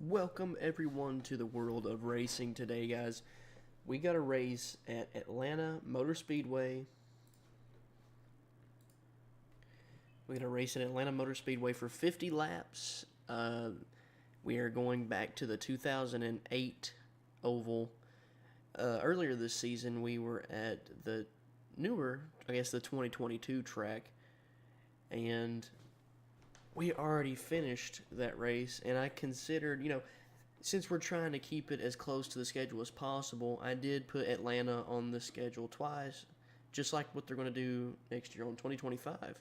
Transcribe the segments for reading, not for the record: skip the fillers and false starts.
Welcome everyone to the world of racing today, guys. We got a race at Atlanta Motor Speedway. We got a race at Atlanta Motor Speedway for 50 laps. We are going back to the 2008 oval. Earlier this season, we were at the newer, the 2022 track, and we already finished that race, and I considered, since we're trying to keep it as close to the schedule as possible, I did put Atlanta on the schedule twice, just like what they're going to do next year on 2025.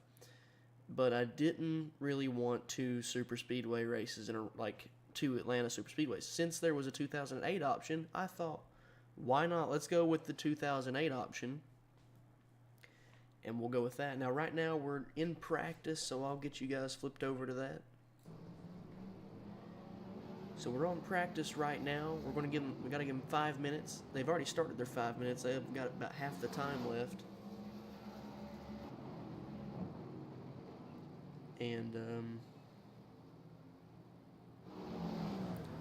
But I didn't really want two super speedway races two Atlanta super speedways. Since there was a 2008 option, I thought, why not? Let's go with the 2008 option. And we'll go with that. Now, right now, we're in practice, so I'll get you guys flipped over to that. So we're on practice right now. We got to give them 5 minutes. They've already started their 5 minutes. They've got about half the time left. And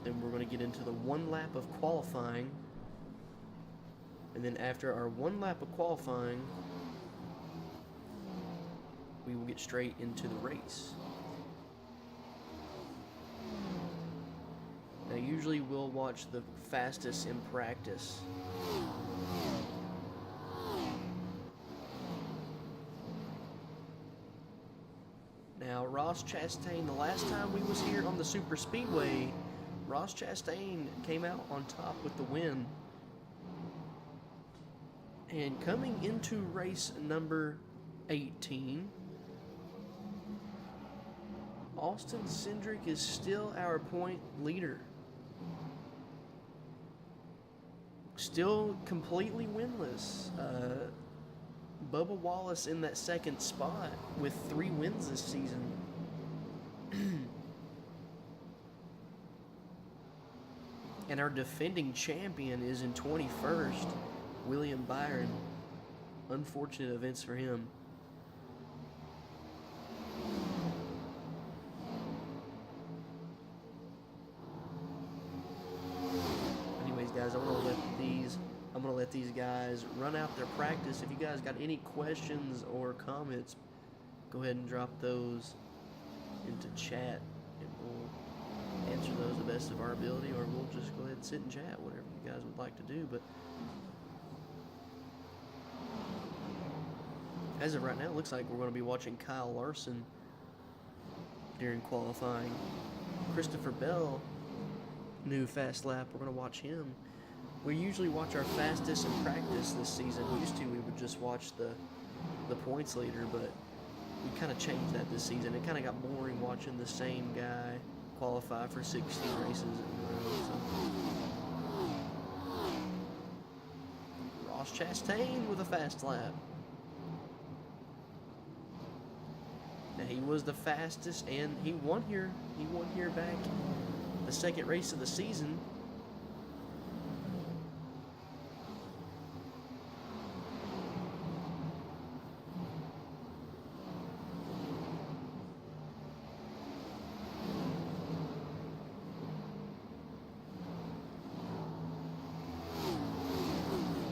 then we're going to get into the one lap of qualifying. And then after our one lap of qualifying, we will get straight into the race. Now, usually we'll watch the fastest in practice. Now, Ross Chastain, the last time we was here on the Super Speedway, Ross Chastain came out on top with the win. And coming into race number 18, Austin Cindric is still our point leader. Still completely winless. Bubba Wallace in that second spot with 3 wins this season. And our defending champion is in 21st, William Byron. Unfortunate events for him. Guys, I'm gonna let these guys run out their practice. If you guys got any questions or comments, go ahead and drop those into chat, and we'll answer those the best of our ability, or we'll just go ahead and sit and chat, whatever you guys would like to do. But as of right now, it looks like we're going to be watching Kyle Larson during qualifying. Christopher Bell, new fast lap, we're going to watch him. We usually watch our fastest in practice this season. We would just watch the points leader, but we kind of changed that this season. It kind of got boring watching the same guy qualify for 16 races in a row. So. Ross Chastain with a fast lap. Now, he was the fastest, and he won here. He won here back the second race of the season.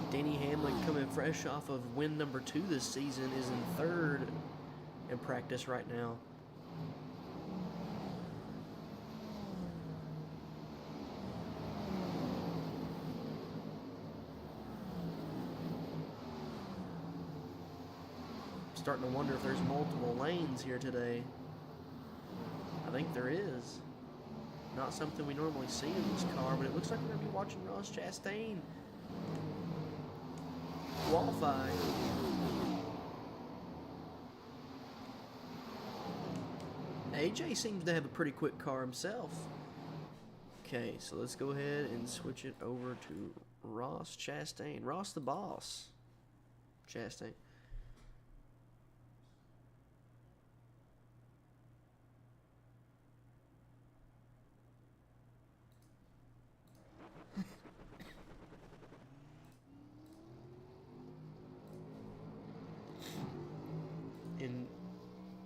Danny Hamlin, coming fresh off of win number 2 this season, is in 3rd in practice right now. Starting to wonder if there's multiple lanes here today. I think there is. Not something we normally see in this car, but it looks like we're going to be watching Ross Chastain qualify. AJ seems to have a pretty quick car himself. Okay, so let's go ahead and switch it over to Ross Chastain. Ross the boss. Chastain. And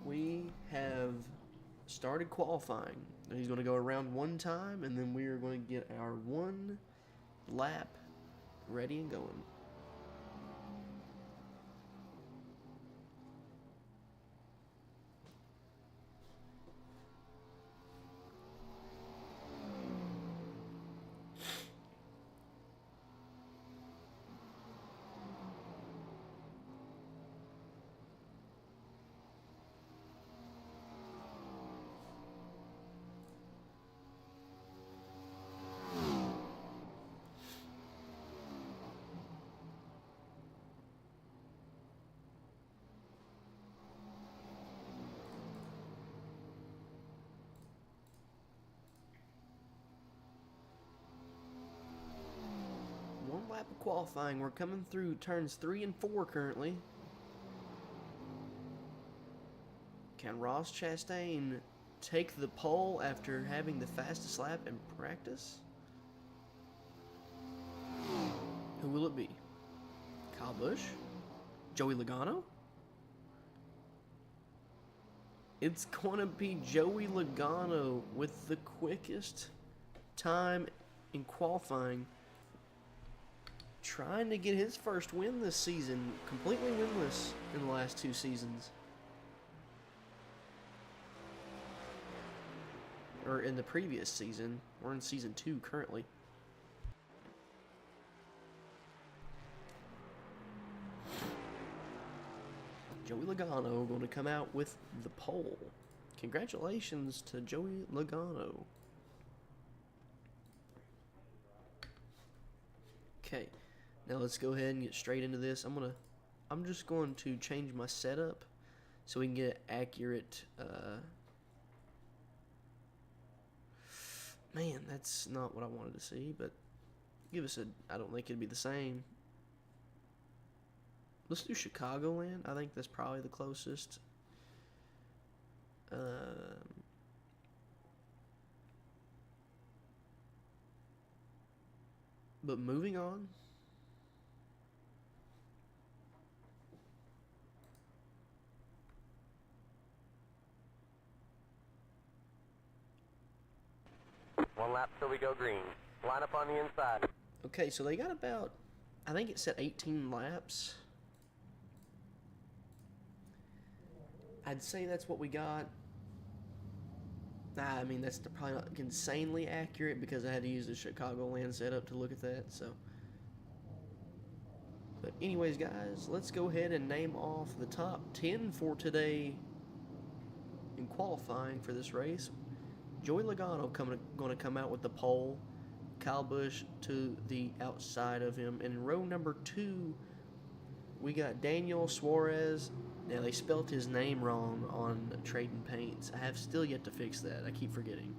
we have started qualifying. He's going to go around one time, and then we are going to get our 1 lap ready and going. One lap of qualifying. We're coming through turns 3 and 4 currently. Can Ross Chastain take the pole after having the fastest lap in practice? Who will it be? Kyle Busch? Joey Logano? It's going to be Joey Logano with the quickest time in qualifying, trying to get his first win this season, completely winless in the last 2 seasons. Or in the previous season. We're in season 2 currently. Joey Logano going to come out with the pole. Congratulations to Joey Logano. Okay, now let's go ahead and get straight into this. I'm just going to change my setup so we can get accurate. Man, that's not what I wanted to see, but give us I don't think it'd be the same. Let's do Chicagoland. I think that's probably the closest. But moving on. One lap till we go green. Line up on the inside. Okay, so they got about, I think it said 18 laps. I'd say that's what we got. I mean, that's probably not insanely accurate because I had to use the Chicagoland setup to look at that, so. But anyways, guys, let's go ahead and name off the top 10 for today in qualifying for this race. Joey Logano going to come out with the pole. Kyle Busch to the outside of him. In row number 2, we got Daniel Suarez. Now, they spelt his name wrong on Trading Paints. I have still yet to fix that. I keep forgetting.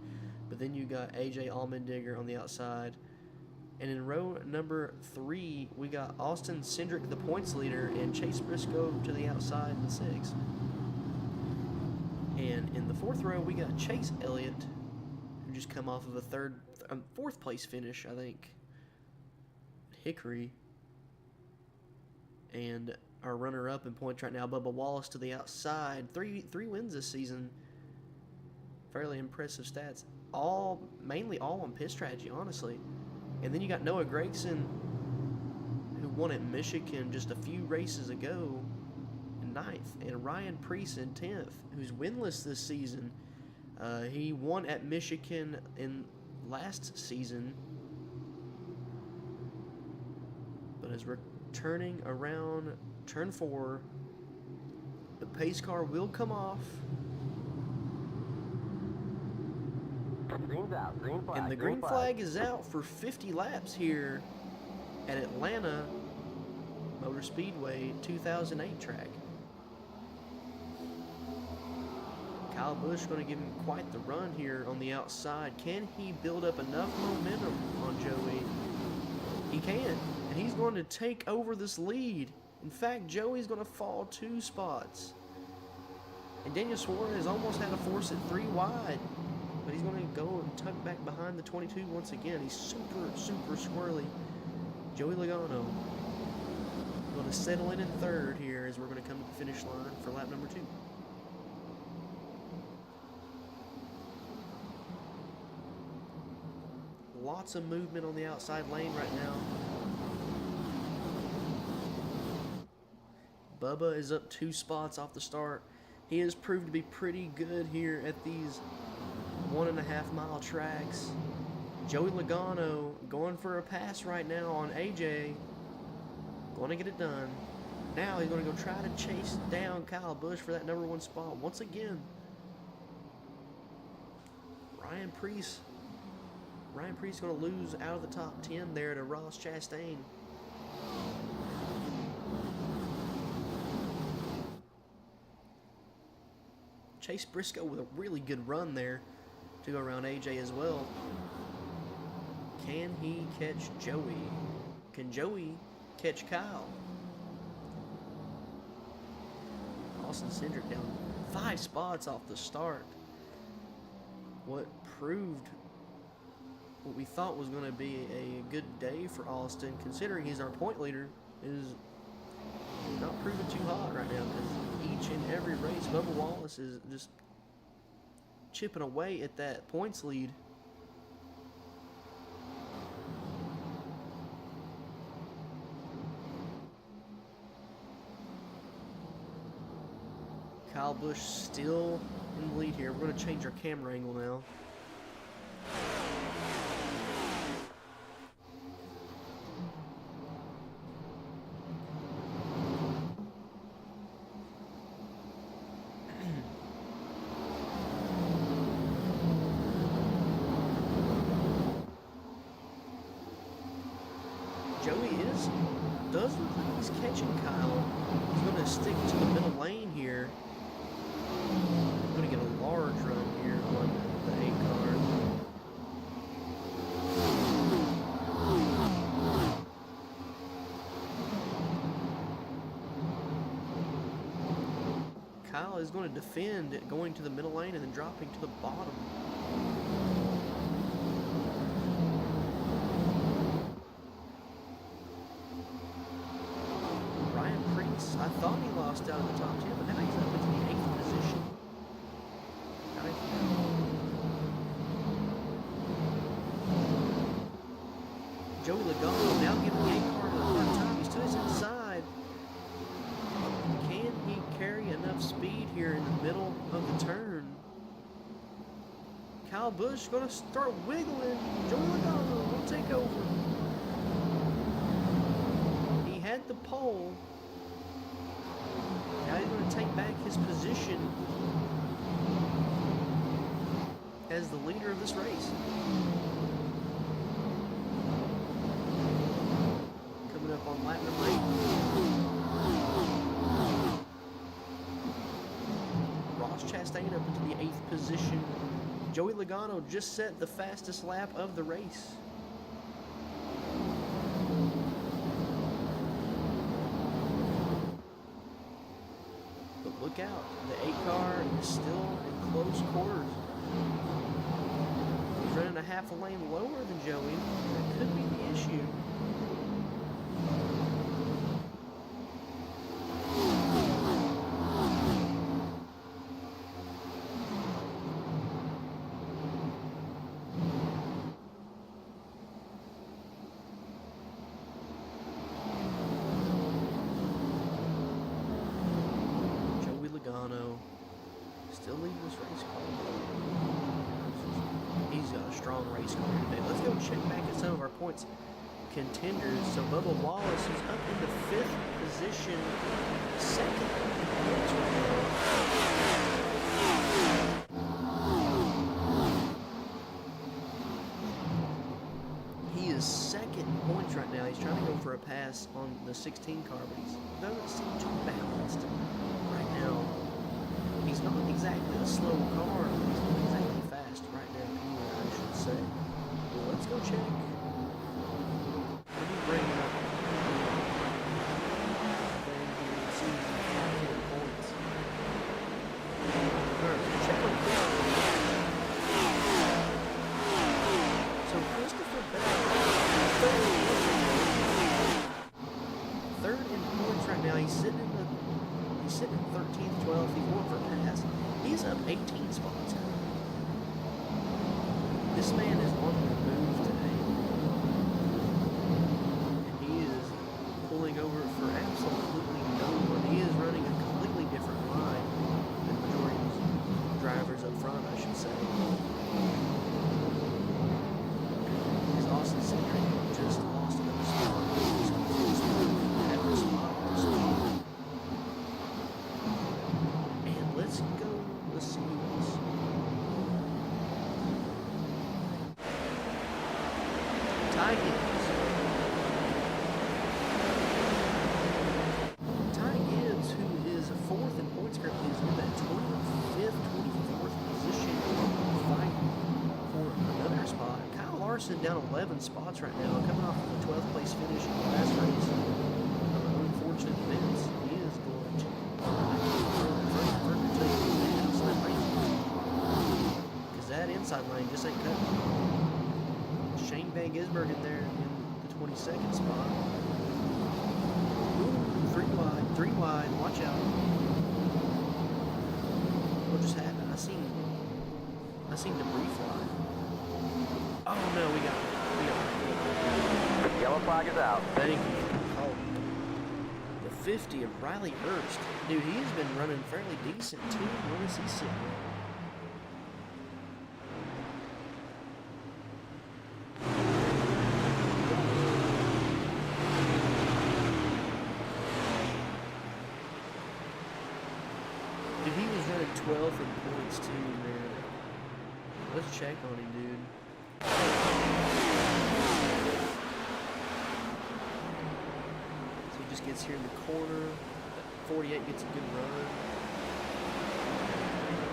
But then you got AJ Allmendinger on the outside. And in row number 3, we got Austin Cindric, the points leader, and Chase Briscoe to the outside in 6. And in the 4th row, we got Chase Elliott, who just come off of a 4th place finish, I think. Hickory. And our runner-up in points right now, Bubba Wallace to the outside. Three wins this season. Fairly impressive stats. Mainly all on pit strategy, honestly. And then you got Noah Gragson, who won at Michigan just a few races ago in 9th. And Ryan Preece in 10th, who's winless this season. He won at Michigan in last season, but is returning around turn 4. The pace car will come off. Green's out. Green flag. And the green flag is out for 50 laps here at Atlanta Motor Speedway 2008 track. Kyle Busch going to give him quite the run here on the outside. Can he build up enough momentum on Joey? He can, and he's going to take over this lead. In fact, Joey's going to fall 2 spots. And Daniel Suarez almost had to force it 3 wide. But he's going to go and tuck back behind the 22 once again. He's super squirrely. Joey Logano going to settle in 3rd here as we're going to come to the finish line for lap number 2. lots of movement on the outside lane right now. Bubba is up 2 spots off the start. He has proved to be pretty good here at these 1.5 mile tracks. Joey Logano going for a pass right now on AJ. Going to get it done. Now he's going to go try to chase down Kyle Busch for that #1 spot once again. Ryan Preece going to lose out of the top 10 there to Ross Chastain. Chase Briscoe with a really good run there to go around AJ as well. Can he catch Joey? Can Joey catch Kyle? Austin Cindric down 5 spots off the start. What proved what we thought was going to be a good day for Austin, considering he's our point leader, is not proving too hot right now, because each and every race, Bubba Wallace is just chipping away at that points lead. Kyle Busch still in the lead here. We're going to change our camera angle now. Does look like he's catching Kyle. He's going to stick to the middle lane here. Going to get a large run here on the 8 car. Kyle is going to defend going to the middle lane and then dropping to the bottom. I thought he lost out of the top 10, but now he's up into the 8th position. Joey Logano now giving the 8 car a hard time. He's to his inside. Can he carry enough speed here in the middle of the turn? Kyle Busch going to start wiggling. Joey Logano will take over. He had the pole. Now he's going to take back his position as the leader of this race. Coming up on lap number 8. Ross Chastain up into the 8th position. Joey Logano just set the fastest lap of the race. Look out, the 8 car is still in close quarters. He's running a half a lane lower than Joey. That could be the issue. Still leading this race car. He's got a strong race car today. Let's go check back at some of our points contenders. So Bubba Wallace is up in the 5th position, 2nd in points right now. He is 2nd in points right now. He's trying to go for a pass on the 16 car, but he doesn't seem too balanced right now. He's not exactly a slow car. He's not exactly fast right now either, I should say. Well, let's go check. Let me bring up the thing here and see if he can get points. Alright, check on this. So Christopher Bell, 3rd in points right now. He's sitting in 13th, 12th. He's going for a pass. He's up 18 spots. This man is on the move today. Ty Gibbs. Ty Gibbs, who is fourth in points currently, is in that 25th, 24th position, fighting for another spot. Kyle Larson down 11 spots right now, coming off of the 12th place finish in the last race. Unfortunate events. He is going to further take the outside lane, because that inside lane just ain't cutting. Shane Van Gisbergen there in the 22nd spot. Ooh, three wide, watch out. What just happened? I seen debris fly. Oh no, we got it. Yellow flag is out. Thank you. Oh, the 50 of Riley Hurst. Dude, he's been running fairly decent too. Where is he sitting? Dude, he was running 12th in points too, man. Let's check on him, dude. So he just gets here in the corner. 48 gets a good run.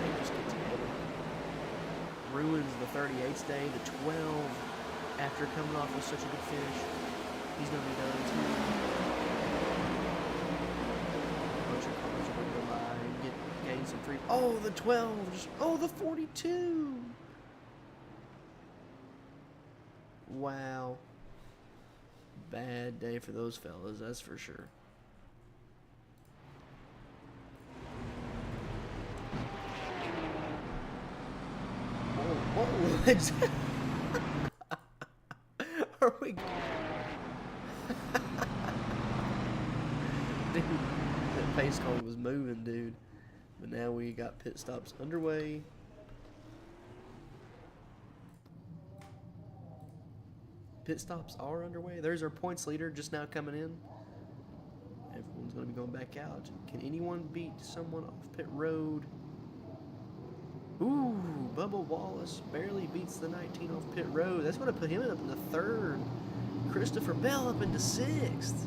He just gets ahead. Ruins the 38's day. The 12, after coming off with such a good finish, he's going to be done too. Bunch of cars are going to go by and gain some free. Oh, the 12. Oh, the 42. Wow. Bad day for those fellas, that's for sure. Whoa, are we? Dude, that pace car was moving, dude. But now we got pit stops underway. Pit stops are underway. There's our points leader just now coming in. Everyone's going to be going back out. Can anyone beat someone off pit road? Ooh, Bubba Wallace barely beats the 19 off pit road. That's going to put him up into third. Christopher Bell up into sixth.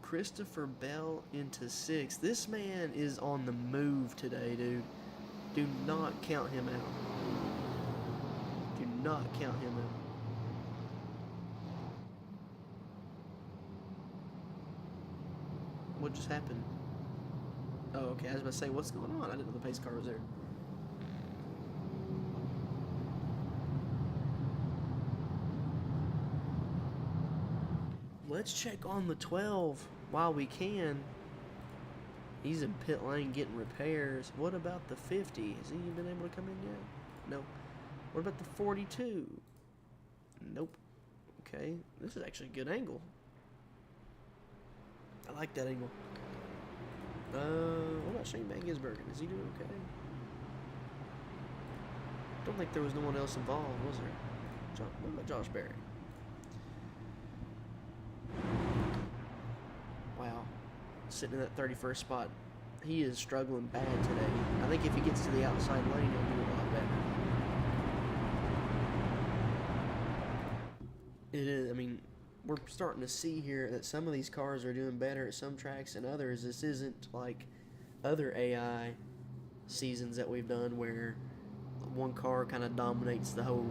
Christopher Bell into sixth. This man is on the move today, dude. Do not count him out. Do not count him out. What just happened? Oh, okay. I was about to say, what's going on? I didn't know the pace car was there. Let's check on the 12 while we can. He's in pit lane getting repairs. What about the 50? Has he been able to come in yet? No. What about the 42? Nope. Okay. This is actually a good angle. I like that angle. What about Shane Van Gisbergen? Is he doing okay? Don't think there was no one else involved, was there? What about Josh Berry? Wow. Sitting in that 31st spot. He is struggling bad today. I think if he gets to the outside lane, he'll do a lot better. It is, I mean, we're starting to see here that some of these cars are doing better at some tracks than others. This isn't like other AI seasons that we've done where one car kind of dominates the whole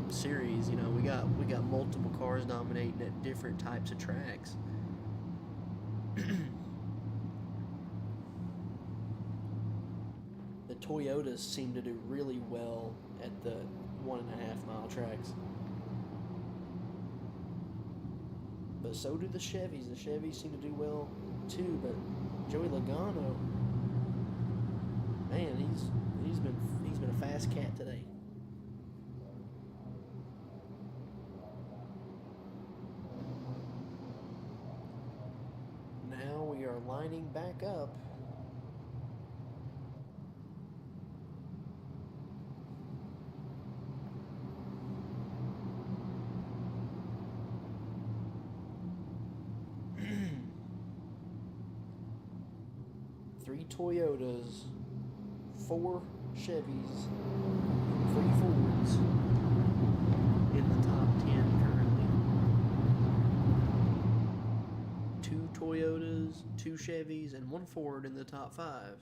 series. You know, we got multiple cars dominating at different types of tracks. The Toyotas seem to do really well at the 1.5 mile tracks. But so do the Chevys. The Chevys seem to do well too. But Joey Logano, man, he's been a fast cat today. Now we are lining back up. 3 Toyotas, 4 Chevys, 3 Fords in the top 10 currently. 2 Toyotas, 2 Chevys, and 1 Ford in the top 5.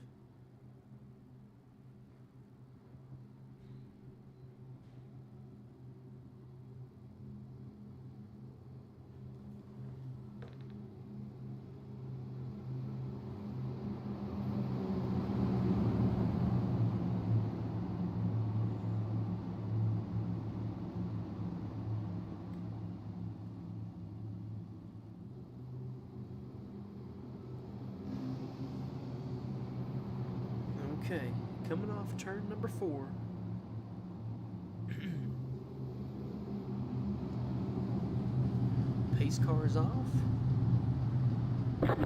Okay, coming off turn number 4. Pace car is off.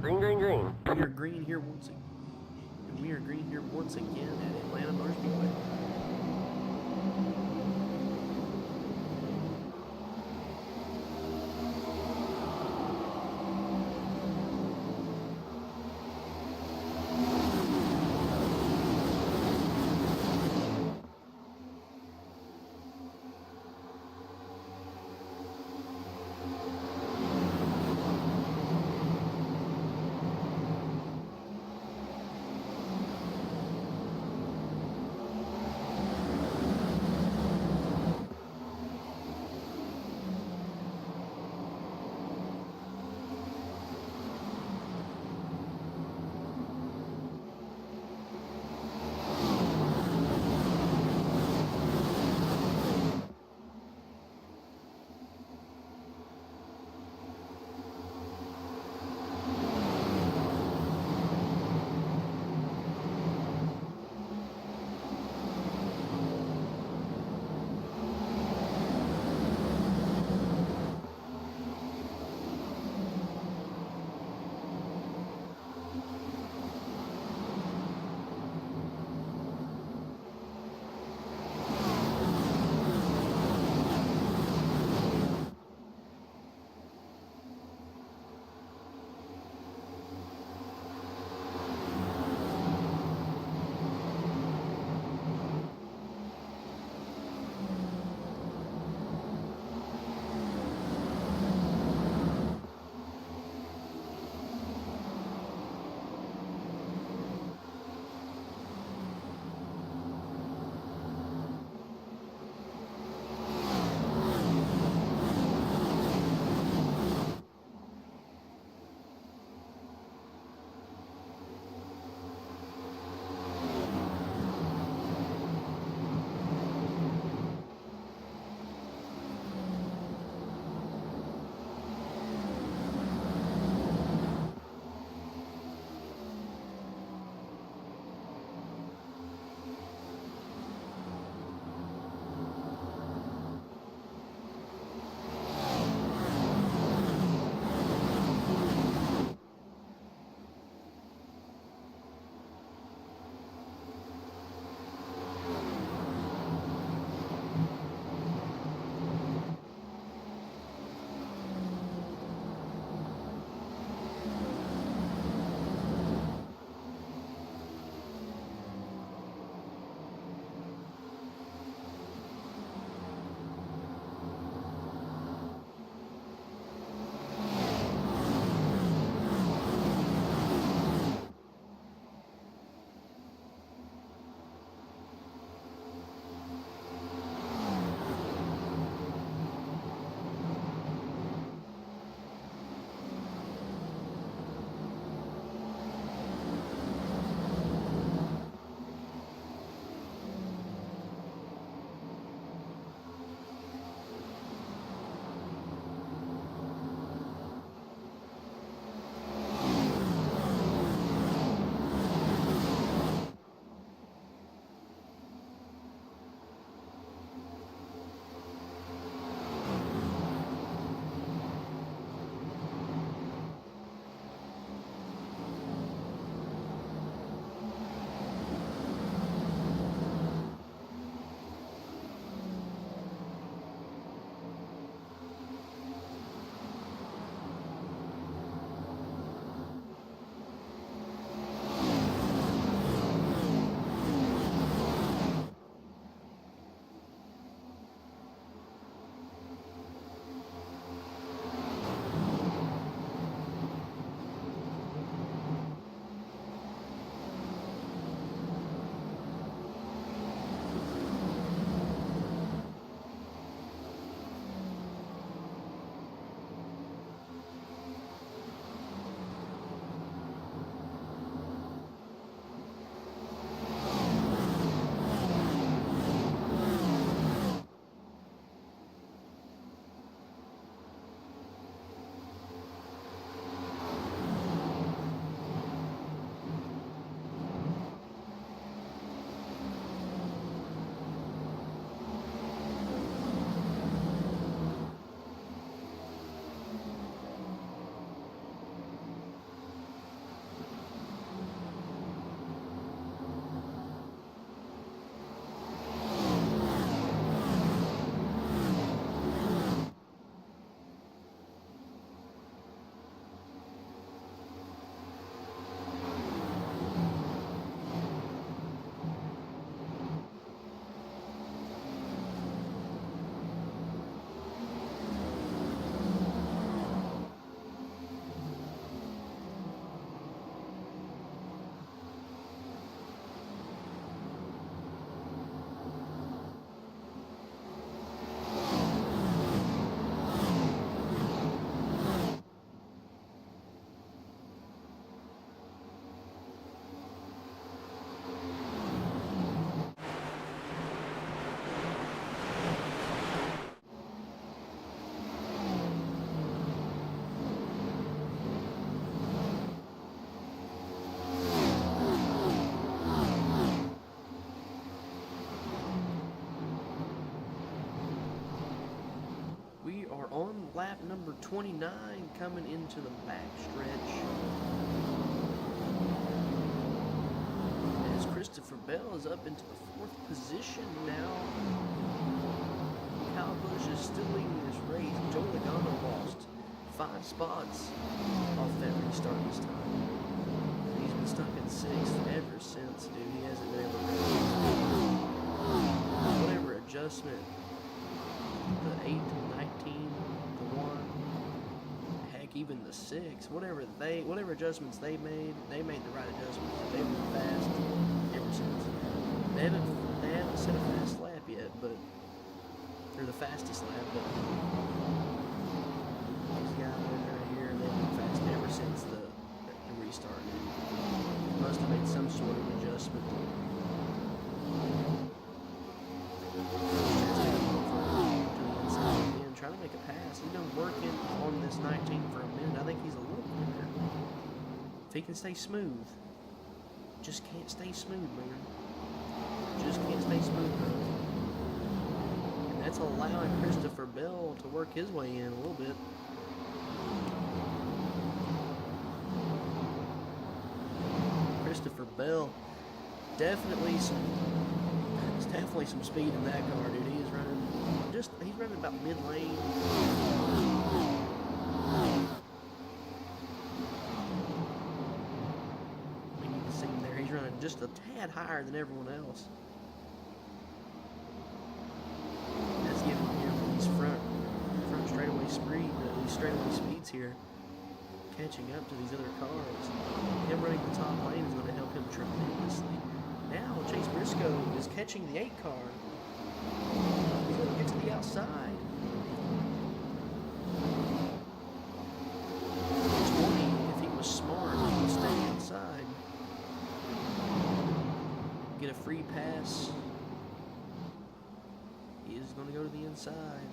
Green, green, green. We are green here once again. We are green here once again at Atlanta Motor Speedway. lap number 29 coming into the backstretch. As Christopher Bell is up into the 4th position now. Kyle Busch is still leading this race. Joe Logano lost 5 spots off that restart this time. He's been stuck in 6th ever since, dude. He hasn't been able to whatever adjustment, the 8 to 19, the 1, heck, even the 6, whatever adjustments they made the right adjustments. They've been fast ever since. They haven't set a fast lap yet, but they're the fastest lap, but these guys right here, they've been fast ever since the restart. Must have made some sort of adjustment. Again, trying to make a pass. He's been working on this 19 for a minute. I think he's a little quicker. If he can stay smooth. Just can't stay smooth, man. Just can't stay smooth, man. And that's allowing Christopher Bell to work his way in a little bit. Christopher Bell, definitely some speed in that car, dude. He's running about mid-lane. We need to see him there. He's running just a tad higher than everyone else. That's giving him these front straightaway speeds here, catching up to these other cars. Him running the top lane is going to help him tremendously. Now Chase Briscoe is catching the 8 car. He's going to get to the outside. 20, if he was smart, he would stay inside. Get a free pass. He is going to go to the inside.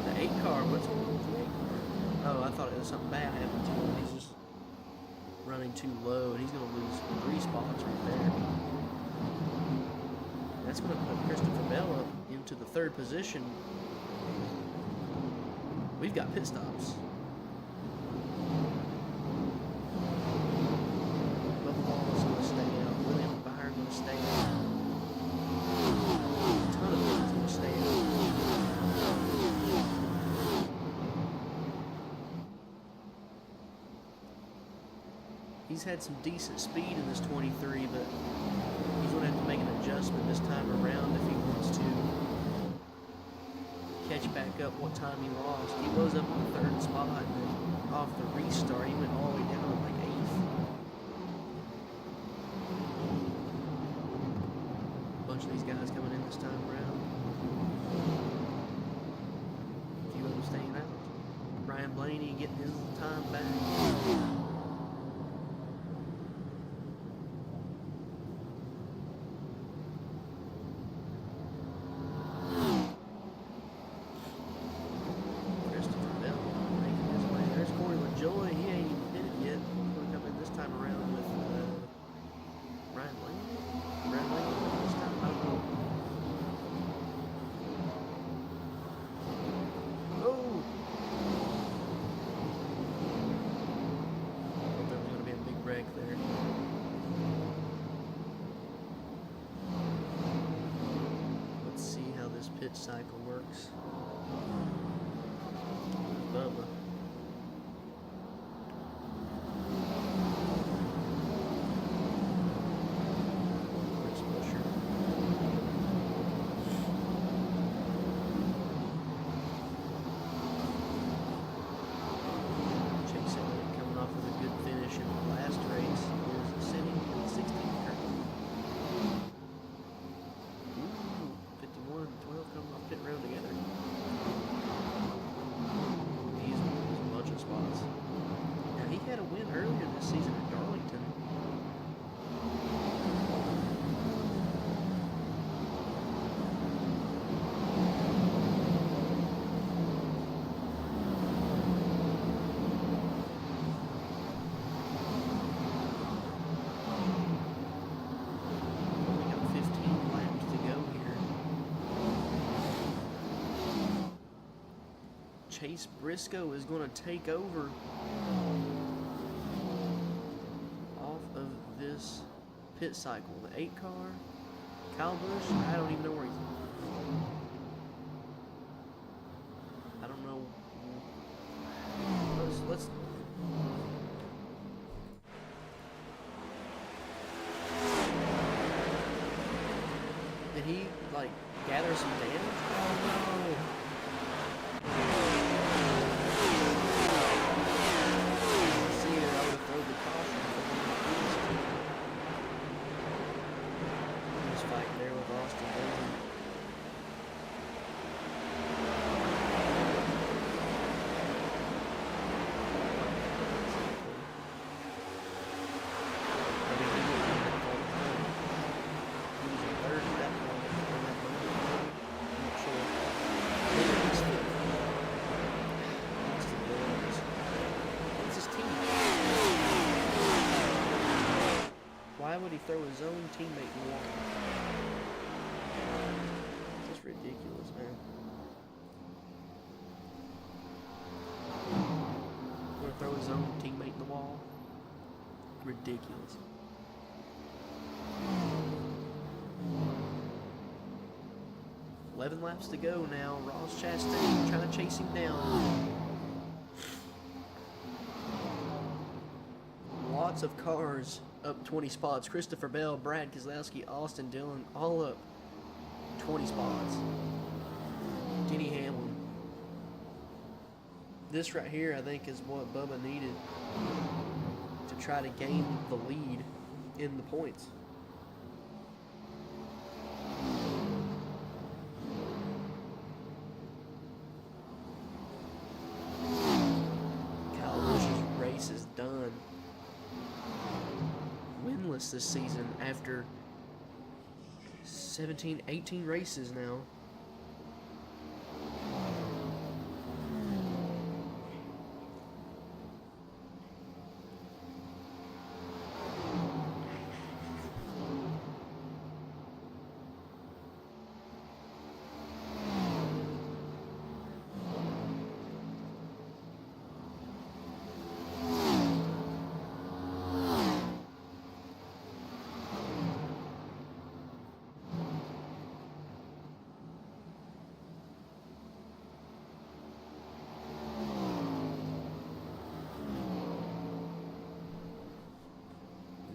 The 8 car, what's going on with the 8 car? Oh, I thought it was something bad happened to him. He's just running too low, and he's going to lose 3 spots right there. That's going to put Christopher Bell up into the 3rd position. We've got pit stops. Bubba Wallace going to stay out. William Byron going to stay out. A ton of things going to stay out. He's had some decent speed in this 23, but he's going to have to make an adjustment this time around if he wants to catch back up what time he lost. He was up in the 3rd spot, and then off the restart, he went all the way down to like 8th. A bunch of these guys coming in this time around. A few of them staying out. Brian Blaney getting his time back. Pit cycle works. Bubba. Chris Buescher. Chase Elliott coming off of a good finish in the last race is sitting in 16th currently. 51 and 12 coming off pit road together. He's Chase Briscoe is going to take over off of this pit cycle. The 8 car, Kyle Busch, I don't even know where he's at. I don't know. Let's did he like gather some damage? Oh no. See it, I would have thrown the caution. This fight there with Austin Dillon. Why would he throw his own teammate in the water? It's just ridiculous, man. Would throw his own teammate in the wall? Ridiculous. $11 laps to go now. Ross Chastain trying to chase him down. Lots of cars up 20 spots. Christopher Bell, Brad Keselowski, Austin Dillon, all up 20 spots. Denny Hamlin. This right here, I think, is what Bubba needed to try to gain the lead in the points. Kyle Busch's race is done. Winless this season after 18 races now.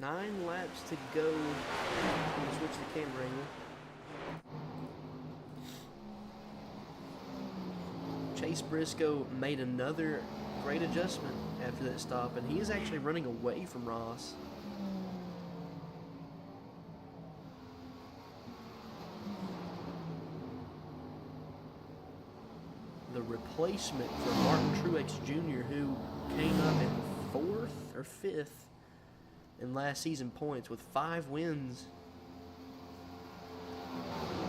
Nine laps to go. I'm gonna switch the camera angle. Chase Briscoe made another great adjustment after that stop, and he is actually running away from Ross. The replacement for Martin Truex Jr., who came up in 4th or 5th in last season points with 5 wins.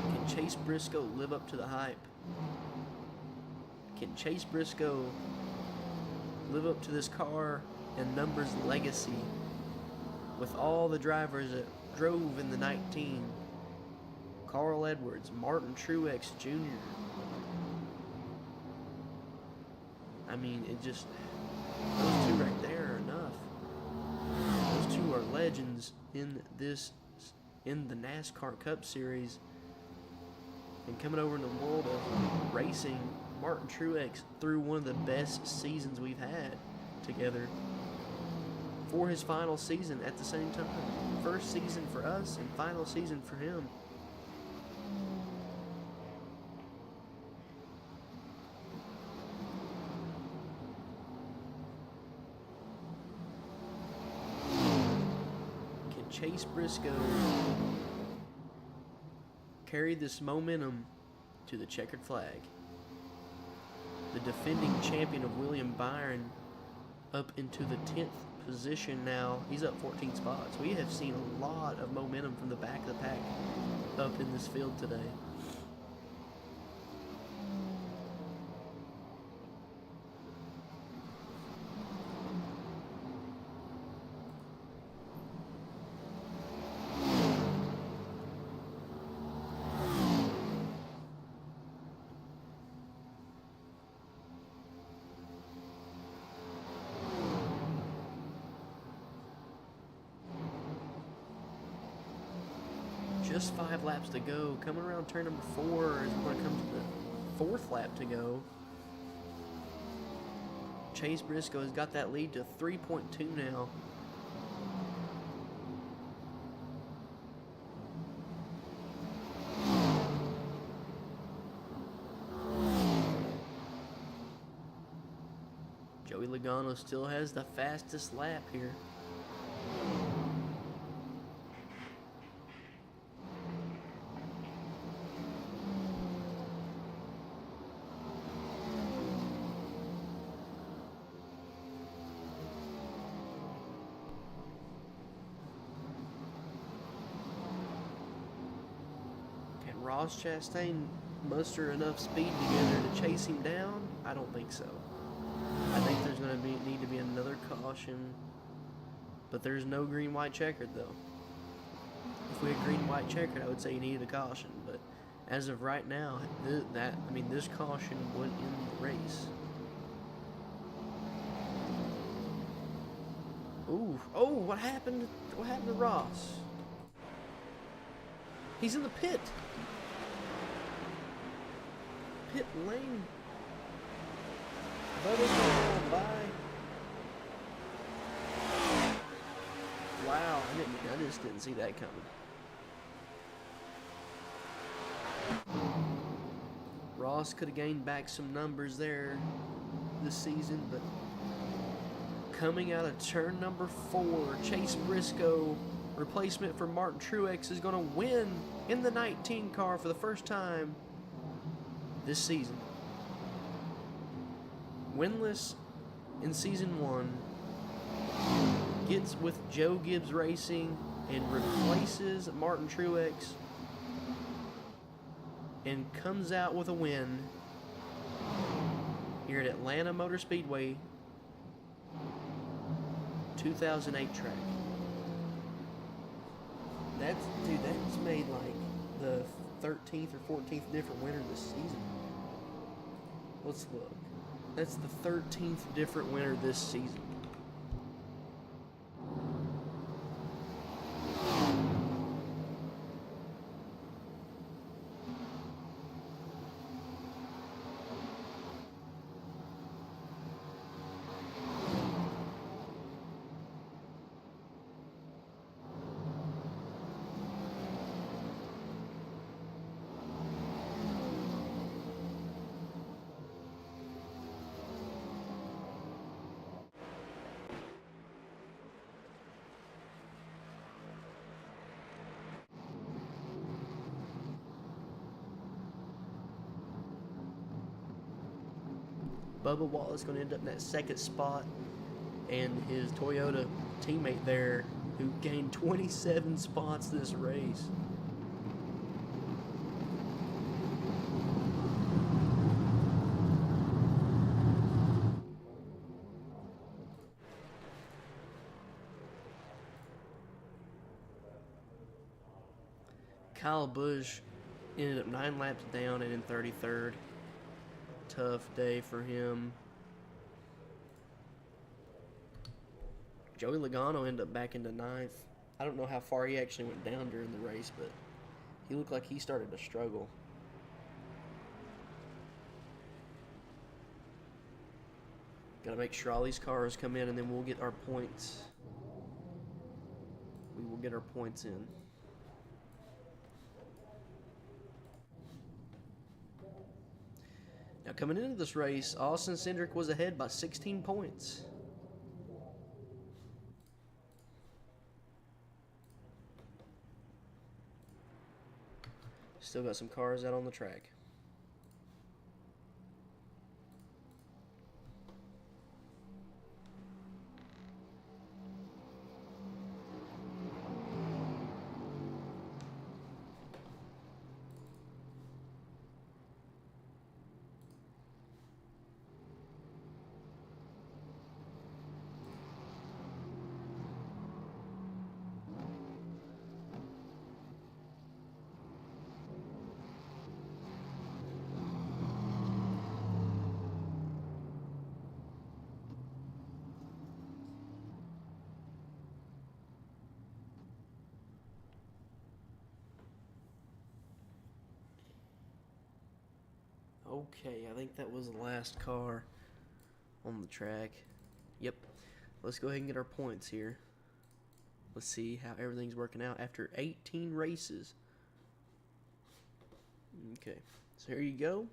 Can Chase Briscoe live up to the hype? Can Chase Briscoe live up to this car and numbers legacy with all the drivers that drove in the 19? Carl Edwards, Martin Truex Jr. I mean, it just, those two right there are enough. Those two are legends in the NASCAR Cup Series. And coming over in the world of racing, Martin Truex threw one of the best seasons we've had together for his final season at the same time. First season for us and final season for him. Chase Briscoe carried this momentum to the checkered flag. The defending champion of William Byron up into the 10th position now. He's up 14 spots. We have seen a lot of momentum from the back of the pack up in this field today. just 5 laps to go. Coming around turn number 4 is going to come to the 4th lap to go. Chase Briscoe has got that lead to 3.2 now. Joey Logano still has the fastest lap here. Can Ross Chastain muster enough speed together to chase him down? I don't think so. I think there's going to need to be another caution, but there's no green-white checkered though. If we had green-white checkered, I would say you needed a caution, but as of right now, this caution would end the race. Ooh, oh, what happened? What happened to Ross? He's in the pit. Pit lane. Bubba's going by. Wow, I just didn't see that coming. Ross could have gained back some numbers there this season, but coming out of turn number 4, Chase Briscoe, replacement for Martin Truex, is going to win in the 19 car for the first time this season. Winless in season 1, gets with Joe Gibbs Racing and replaces Martin Truex and comes out with a win here at Atlanta Motor Speedway 2008 track. That's made like the 13th or 14th different winner this season. Let's look. That's the 13th different winner this season. Bubba Wallace going to end up in that 2nd spot, and his Toyota teammate there, who gained 27 spots this race. Kyle Busch ended up 9 laps down and in 33rd. Tough day for him. Joey Logano ended up back into 9th. I don't know how far he actually went down during the race, but he looked like he started to struggle. Got to make sure all these cars come in, and then we'll get our points. We will get our points in. Now, coming into this race, Austin Cindric was ahead by 16 points. Still got some cars out on the track. Okay, I think that was the last car on the track. Yep. Let's go ahead and get our points here. Let's see how everything's working out after 18 races. Okay, so here you go.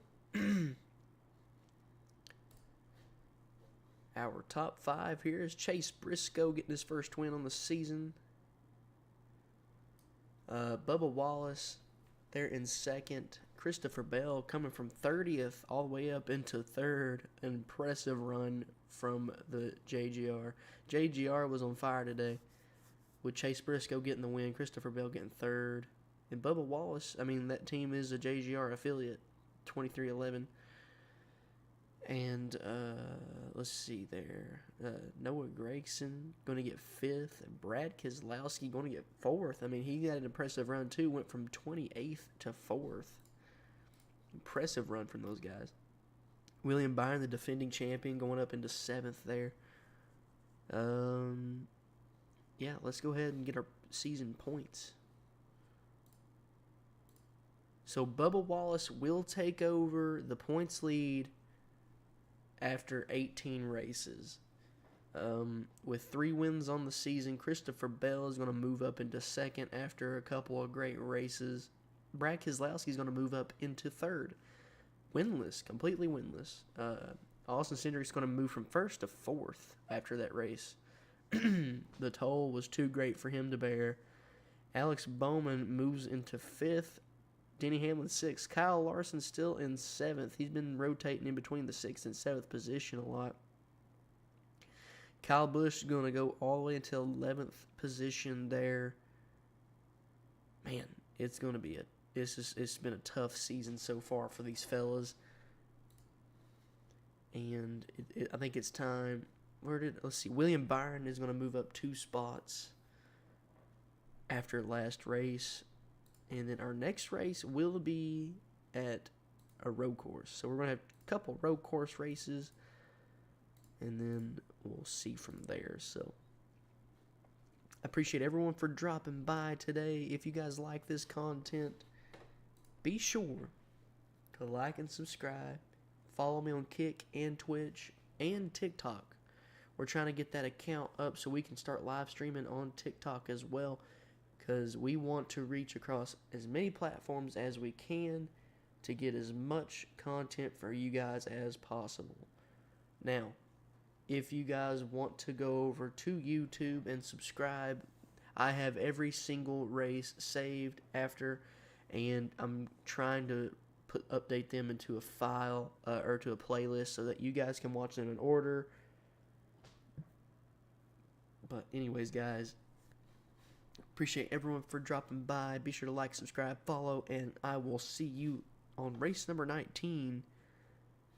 Our top 5 here is Chase Briscoe getting his first win on the season. Bubba Wallace, they're in second. Christopher Bell coming from 30th all the way up into third. An impressive run from the JGR. JGR was on fire today with Chase Briscoe getting the win, Christopher Bell getting third. And Bubba Wallace, I mean, that team is a JGR affiliate, 2311. And let's see there. Noah Gregson going to get 5th. And Brad Keselowski going to get 4th. I mean, he got an impressive run too. Went from 28th to 4th. Impressive run from those guys. William Byron, the defending champion, going up into 7th there. Yeah, let's go ahead and get our season points. So Bubba Wallace will take over the points lead after 18 races. With 3 wins on the season, Christopher Bell is going to move up into second after a couple of great races. Brad Keselowski is going to move up into third. Winless, completely winless. Austin Cindric is going to move from first to fourth after that race. The toll was too great for him to bear. Alex Bowman moves into 5th. Denny Hamlin 6th. Kyle Larson still in 7th. He's been rotating in between the 6th and 7th position a lot. Kyle Busch is going to go all the way until 11th position there. Man, it's going to be it's been a tough season so far for these fellas. And I think it's time. Let's see. William Byron is going to move up 2 spots after last race. And then our next race will be at a road course. So we're going to have a couple road course races. And then we'll see from there. So I appreciate everyone for dropping by today. If you guys like this content, be sure to like and subscribe. Follow me on Kick and Twitch and TikTok. We're trying to get that account up so we can start live streaming on TikTok as well, because we want to reach across as many platforms as we can to get as much content for you guys as possible. Now, if you guys want to go over to YouTube and subscribe, I have every single race saved after, and I'm trying to update them into a file or to a playlist so that you guys can watch them in order. But anyways, guys, appreciate everyone for dropping by. Be sure to like, subscribe, follow, and I will see you on race number 19